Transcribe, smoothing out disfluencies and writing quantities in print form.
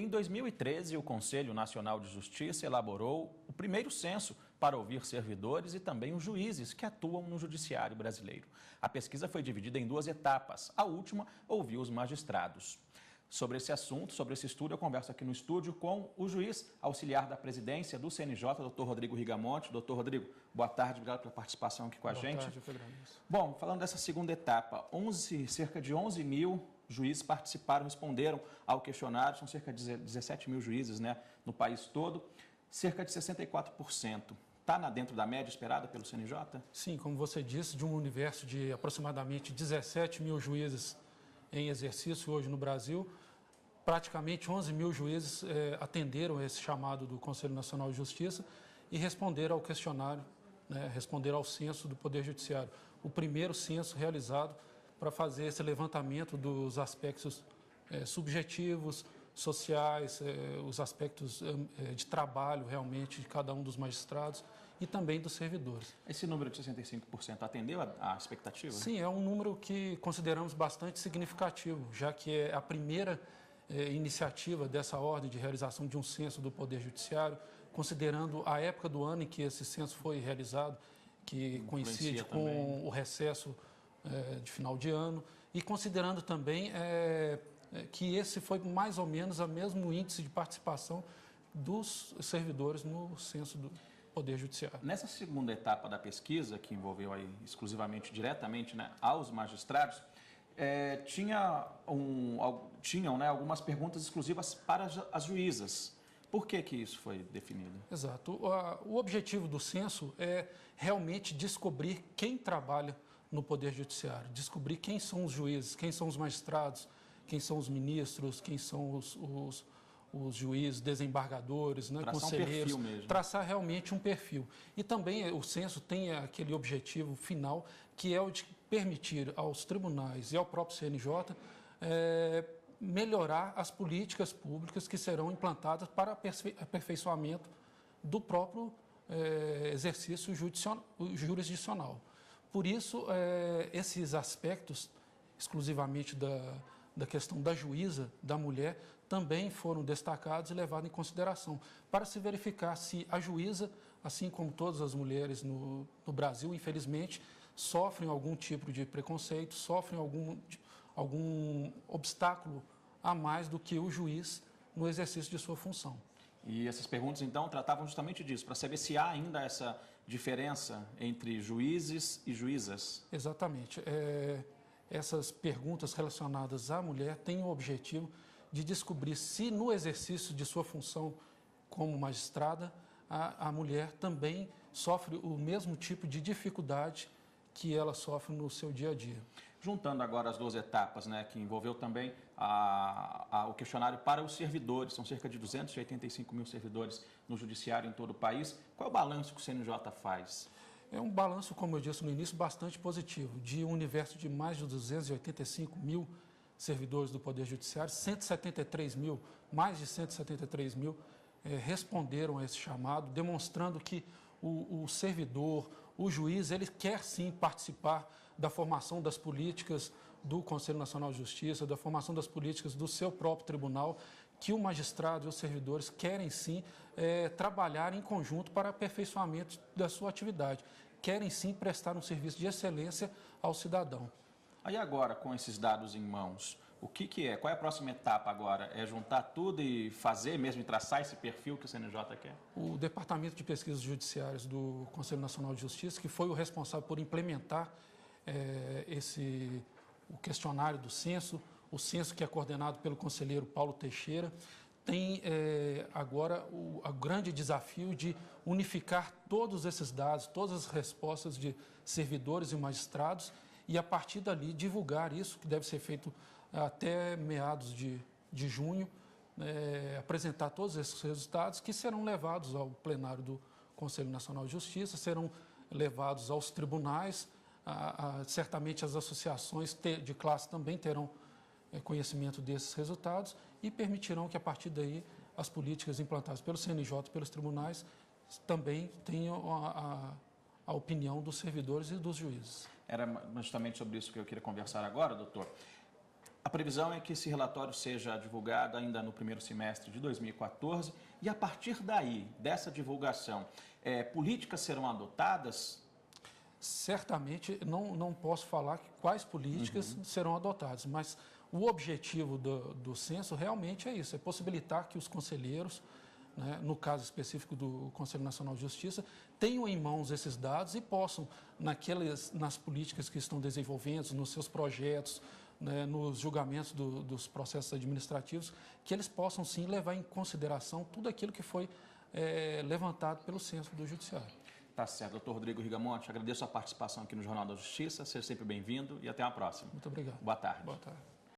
Em 2013, o Conselho Nacional de Justiça elaborou o primeiro censo para ouvir servidores e também os juízes que atuam no judiciário brasileiro. A pesquisa foi dividida em 2 etapas. A última ouviu os magistrados. Sobre esse assunto, sobre esse estudo, eu converso aqui no estúdio com o juiz auxiliar da presidência do CNJ, doutor Rodrigo Rigamonte. Doutor Rodrigo, boa tarde, obrigado pela participação aqui com a gente. Boa tarde, eu que agradeço. Bom, falando dessa segunda etapa, cerca de 11 mil juízes participaram, responderam ao questionário, são cerca de 17 mil juízes, né, no país todo, cerca de 64%. Está dentro da média esperada pelo CNJ? Sim, como você disse, de um universo de aproximadamente 17 mil juízes em exercício hoje no Brasil, praticamente 11 mil juízes atenderam a esse chamado do Conselho Nacional de Justiça e responderam ao questionário, né, responderam ao censo do Poder Judiciário. O primeiro censo realizado para fazer esse levantamento dos aspectos subjetivos, sociais, os aspectos de trabalho realmente de cada um dos magistrados e também dos servidores. Esse número de 65% atendeu à expectativa? Sim, é um número que consideramos bastante significativo, já que é a primeira iniciativa dessa ordem de realização de um censo do Poder Judiciário, considerando a época do ano em que esse censo foi realizado, que coincide com o recesso de final de ano, e considerando também que esse foi mais ou menos o mesmo índice de participação dos servidores no censo do Poder Judiciário. Nessa segunda etapa da pesquisa, que envolveu aí exclusivamente, diretamente, né, aos magistrados, tinham né, algumas perguntas exclusivas para as juízas. Por que isso foi definido? Exato. O objetivo do censo é realmente descobrir quem trabalha no Poder Judiciário, descobrir quem são os juízes, quem são os magistrados, quem são os ministros, quem são os juízes, desembargadores, né, conselheiros, traçar realmente um perfil. E também o censo tem aquele objetivo final, que é o de permitir aos tribunais e ao próprio CNJ melhorar as políticas públicas que serão implantadas para aperfeiçoamento do próprio exercício jurisdicional. Por isso, esses aspectos, exclusivamente da questão da juíza, da mulher, também foram destacados e levados em consideração, para se verificar se a juíza, assim como todas as mulheres no Brasil, infelizmente, sofrem algum tipo de preconceito, sofrem algum obstáculo a mais do que o juiz no exercício de sua função. E essas perguntas, então, tratavam justamente disso, para saber se há ainda essa diferença entre juízes e juízas? Exatamente. Essas perguntas relacionadas à mulher têm o objetivo de descobrir se no exercício de sua função como magistrada, a mulher também sofre o mesmo tipo de dificuldade que ela sofre no seu dia a dia. Juntando agora as 2 etapas, né, que envolveu também o questionário para os servidores, são cerca de 285 mil servidores no judiciário em todo o país. Qual é o balanço que o CNJ faz? É um balanço, como eu disse no início, bastante positivo. De um universo de mais de 285 mil servidores do Poder Judiciário, 173 mil, mais de 173 mil responderam a esse chamado, demonstrando que o servidor, o juiz, ele quer sim participar da formação das políticas do Conselho Nacional de Justiça, da formação das políticas do seu próprio tribunal, que o magistrado e os servidores querem sim trabalhar em conjunto para aperfeiçoamento da sua atividade, querem sim prestar um serviço de excelência ao cidadão. Aí agora, com esses dados em mãos, o que é? Qual é a próxima etapa agora? É juntar tudo e fazer mesmo, e traçar esse perfil que o CNJ quer? O Departamento de Pesquisas Judiciárias do Conselho Nacional de Justiça, que foi o responsável por implementar o questionário do censo, o censo que é coordenado pelo conselheiro Paulo Teixeira, tem agora o grande desafio de unificar todos esses dados, todas as respostas de servidores e magistrados e, a partir dali, divulgar isso, que deve ser feito até meados de junho, apresentar todos esses resultados que serão levados ao plenário do Conselho Nacional de Justiça, serão levados aos tribunais, certamente as associações de classe também terão conhecimento desses resultados e permitirão que, a partir daí, as políticas implantadas pelo CNJ e pelos tribunais também tenham a opinião dos servidores e dos juízes. Era justamente sobre isso que eu queria conversar agora, doutor. A previsão é que esse relatório seja divulgado ainda no primeiro semestre de 2014 e a partir daí, dessa divulgação, políticas serão adotadas? Certamente, não posso falar quais políticas serão adotadas, mas o objetivo do censo realmente é isso, é possibilitar que os conselheiros, né, no caso específico do Conselho Nacional de Justiça, tenham em mãos esses dados e possam, nas políticas que estão desenvolvendo, nos seus projetos, né, nos julgamentos dos processos administrativos, que eles possam sim levar em consideração tudo aquilo que foi levantado pelo censo do Judiciário. Tá certo, doutor Rodrigo Rigamonte, agradeço a participação aqui no Jornal da Justiça, seja sempre bem-vindo e até a próxima. Muito obrigado. Boa tarde. Boa tarde.